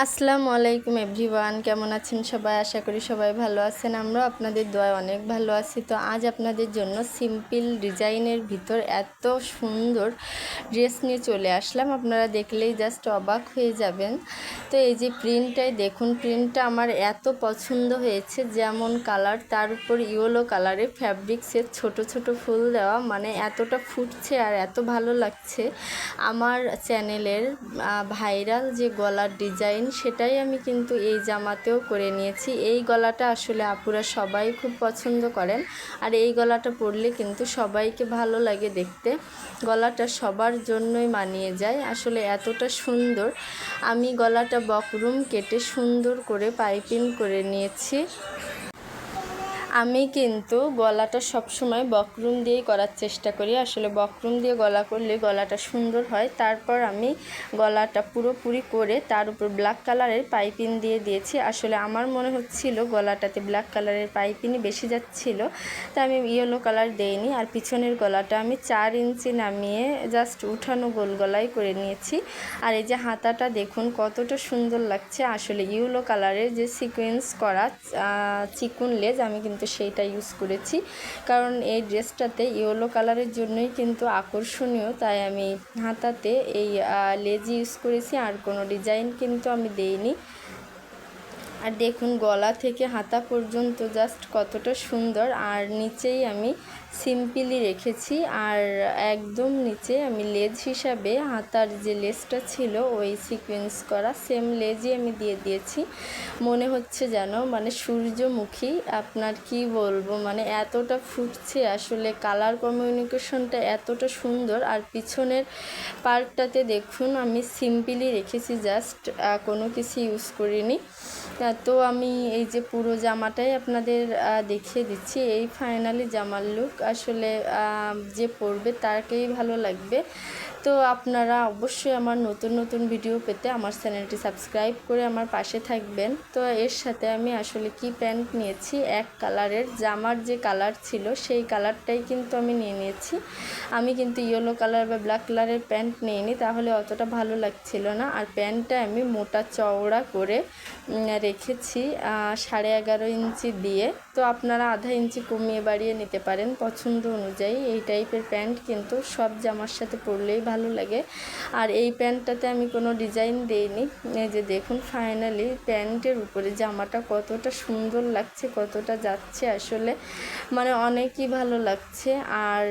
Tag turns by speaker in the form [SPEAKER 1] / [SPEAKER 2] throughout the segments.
[SPEAKER 1] আসসালামু আলাইকুম এভরিওয়ান, কেমন আছেন সবাই? আশা করি সবাই ভালো আছেন। আমরা আপনাদের দোয়ায় অনেক ভালো আছি। তো আজ আপনাদের জন্য সিম্পল ডিজাইনের ভিতর এত সুন্দর ড্রেস নিয়ে চলে আসলাম, আপনারা দেখলেই জাস্ট অবাক হয়ে যাবেন। তো এই যে প্রিন্টটাই দেখুন, প্রিন্টটা আমার এত পছন্দ হয়েছে। যেমন কালার, তার উপর ইয়েলো কালারের ফ্যাব্রিক্সের ছোট ছোট ফুল দেওয়া, মানে এতটা ফুটছে আর এত ভালো লাগছে। আমার চ্যানেলের ভাইরাল যে গলার ডিজাইন, সেটাই আমি কিন্তু এই জামাতেও করে নিয়েছি। এই গলাটা আসলে আপুরা সবাই খুব পছন্দ করেন, আর এই গলাটা পরলে কিন্তু সবাইকে ভালো লাগে দেখতে। গলাটা সবার জন্যই মানিয়ে যায়, আসলে এতটা সুন্দর। আমি গলাটা বকরুম কেটে সুন্দর করে পাইপিং করে নিয়েছি। আমি কিন্তু গলাটা সবসময় বকরুম দিয়েই করার চেষ্টা করি। আসলে বকরুম দিয়ে গলা করলে গলাটা সুন্দর হয়। তারপর আমি গলাটা পুরোপুরি করে তার উপর ব্ল্যাক কালারের পাইপিং দিয়ে দিয়েছি। আসলে আমার মনে হচ্ছিল গলাটাতে ব্ল্যাক কালারের পাইপিংই বেশি যাচ্ছিল, তাই আমি ইয়েলো কালার দেইনি। আর পিছনের গলাটা আমি 4 ইঞ্চি নামিয়ে জাস্ট উঠানো গোল গলাই করে নিয়েছি। আর এই যে হাতাটা দেখুন কতটা সুন্দর লাগছে। আসলে ইয়েলো কালারের যে সিকোয়েন্স করা চিকুন লেজ, আমি কিন্তু সেইটা ইউজ করেছি, কারণ এই ড্রেসটাতে ইয়েলো কালারের জন্যই কিন্তু আকর্ষণীয়, তাই আমি হাতাতে এই লেজ ইউজ করেছি। আর কোনো ডিজাইন কিন্তু আমি দেইনি। আর দেখুন গলা থেকে হাতা পর্যন্ত জাস্ট কতটা সুন্দর। আর নিচেই আমি সিম্পলি রেখেছি, আর একদম নিচে আমি লেজ হিসাবে হাতার যে লেজটা ছিল ওই সিকোয়েন্স করা সেম লেজই আমি দিয়ে দিয়েছি। মনে হচ্ছে যেন মানে সূর্যমুখী, আপনার কি বলবো, মানে এতটা ফুটছে। আসলে কালার কমিউনিকেশনটা এতটা সুন্দর। আর পিছনের পার্টটাতে দেখুন আমি সিম্পলি রেখেছি, জাস্ট কোনো কিছু ইউজ করিনি। তো আমি এই যে পুরো জামাটাই আপনাদের দেখিয়ে দিচ্ছি। এই ফাইনালি জামার লুক। আসলে যে পরবে তাকেই ভালো লাগবে। তো আপনারা অবশ্যই আমার নতুন নতুন ভিডিও পেতে আমার চ্যানেলটি সাবস্ক্রাইব করে আমার পাশে থাকবেন। তো এর সাথে আমি আসলে কি প্যান্ট নিয়েছি, এক কালারের জামার যে কালার ছিল সেই কালারটাই কিন্তু আমি নিয়ে নিয়েছি। আমি কিন্তু ইয়েলো কালার বা ব্ল্যাক কালারের প্যান্ট নিইনি, তাহলে অতটা ভালো লাগছিল না। আর প্যান্টটা আমি মোটা চওড়া করে রেখেছি 11.5 ইঞ্চি দিয়ে। তো আপনারা আধা ইঞ্চি কমিয়ে বাড়িয়ে নিতে পারেন পছন্দ অনুযায়ী। এই টাইপের প্যান্ট কিন্তু সব জামার সাথে পরলেই ভালো লাগে। আর এই প্যান্টটাতে আমি কোনো ডিজাইন দেইনি। এই যে দেখুন ফাইনালি প্যান্টের উপরে জামাটা কতটা সুন্দর লাগছে, কতটা যাচ্ছে, আসলে মানে অনেকই ভালো লাগছে। আর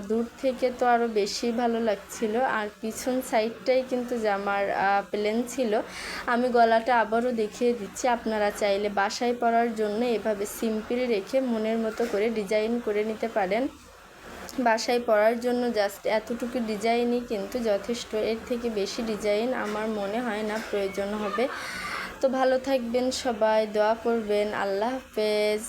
[SPEAKER 1] দূর থেকে তো আরও বেশি ভালো লাগছিল। আর পিছন সাইডটাই কিন্তু জামার প্লেন ছিল। আমি গলাটা আবারও দেখিয়ে দিচ্ছি, আপনারা চাইলে বাসায় পরার জন্য এভাবে সিম্পল রেখে মনের মতো করে ডিজাইন করে নিতে পারেন। বাসায় পরার জন্য জাস্ট এতটুকু ডিজাইনই কিন্তু যথেষ্ট, এর থেকে বেশি ডিজাইন আমার মনে হয় না প্রয়োজন হবে। তো ভালো থাকবেন সবাই, দোয়া করবেন। আল্লাহ হাফেজ।